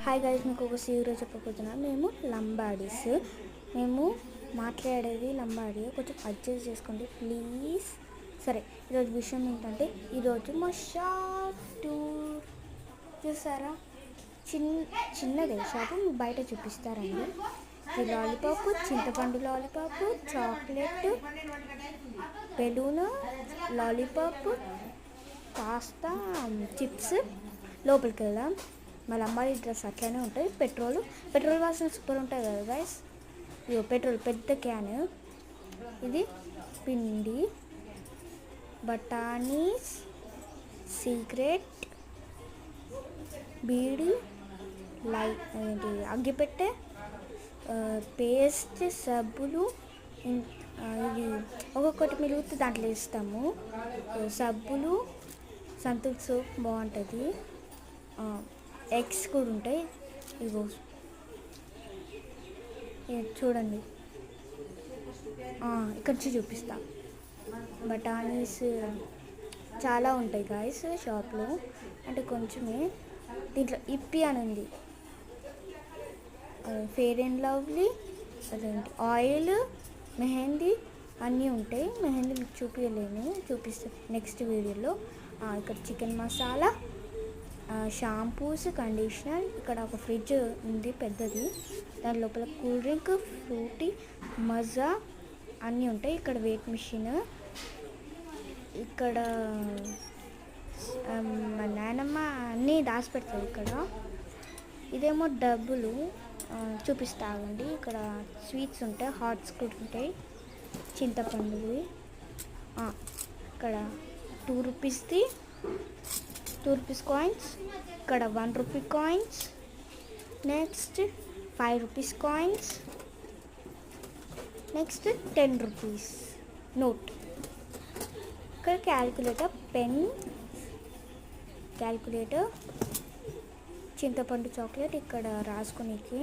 Hi guys, మీకు ఒక secret చెప్పబోతున్నాను. మేము లంబాడీస్. మేము మాట్లాడేది లంబాడీ. కొంచెం అడ్జస్ట్ చేసుకోండి ప్లీజ్. సరే, ఈరోజు విషయం ఏంటంటే, ఈరోజు మా షాప్ టూర్ చూసారా. చిన్నదే షాపు, మీకు బయట చూపిస్తారండి. ఇది లాలీపాప్, చింతపండు lollipop, chocolate, balloon, lollipop, pasta, chips. లోపలికి వెళ్దాం. మా లంబాడీ డ్రెస్ అట్లనే ఉంటుంది. పెట్రోల్ వాసన సూపర్ ఉంటుంది కదా గైస్. ఇదిగో పెట్రోల్ పెద్ద క్యాన్. ఇది పిండి, బఠానీస్, సీక్రెట్, బీడి, లైట్ అగ్గిపెట్టె, పేస్ట్, సబ్బులు. ఇది ఒక్కొక్కటి మిలుగుతూ దాంట్లో వేస్తాము. సబ్బులు, సంతూర్ సోప్ బాగుంటుంది. ఎగ్స్ కూడా ఉంటాయి. ఇగో చూడండి, ఇక్కడ నుంచి చూపిస్తా. బఠానీస్ చాలా ఉంటాయి గాయస్ షాప్లో, అంటే కొంచెమే. దీంట్లో ఇప్పి అని ఉంది. ఫెయిర్ అండ్ లవ్లీ, అదేంటి ఆయిల్, మెహందీ అన్నీ ఉంటాయి. మెహందీ మీకు చూపించలేను, చూపిస్తాను నెక్స్ట్ వీడియోలో. ఇక్కడ చికెన్ మసాలా, షాంపూస్, కండిషనర్. ఇక్కడ ఒక ఫ్రిడ్జ్ ఉంది పెద్దది, దాని లోపల కూల్ డ్రింక్, ఫ్రూటీ, మజా అన్నీ ఉంటాయి. ఇక్కడ వెయిట్ మిషన్. ఇక్కడ మా నాన్నమ్మ అన్నీ దాచిపెడతారు ఇక్కడ. ఇదేమో డబ్బులు చూపిస్తాగండి. ఇక్కడ స్వీట్స్ ఉంటాయి, హాట్స్ కూడా ఉంటాయి, చింతపండువి. ఇక్కడ 2 రూపీస్ది 2 రూపీస్ కాయిన్స్. ఇక్కడ 1 rupee coins. Next 5 rupees coins. Next 10 rupees note. ఇక్కడ క్యాల్కులేటర్, పెన్, క్యాల్కులేటర్, చింతపండు చాక్లెట్ ఇక్కడ రాసుకునేకి.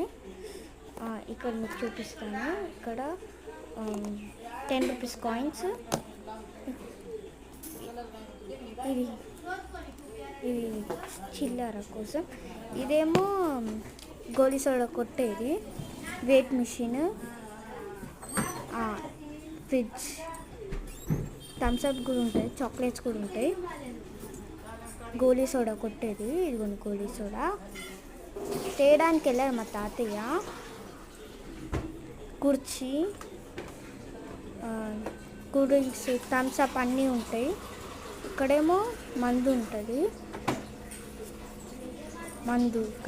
ఇక్కడ మీకు చూపిస్తాను. ఇక్కడ 10 రూపీస్ కాయిన్స్. ఇది చిల్లర కోసం. ఇదేమో గోలీ సోడా కొట్టేది. వెయిట్ మిషన్, ఫ్రిడ్జ్, థమ్స్అప్ కూడా ఉంటాయి, చాక్లెట్స్ కూడా ఉంటాయి. గోలీ సోడా కొట్టేది. ఇదిగోండి గోలీ సోడా. తేయడానికి వెళ్ళారు మా తాతయ్య. కుర్చీ, కూల్ డ్రింక్స్, థమ్స్అప్ అన్నీ ఉంటాయి. ఇక్కడేమో మందు ఉంటుంది, మందు ఇక్కడ.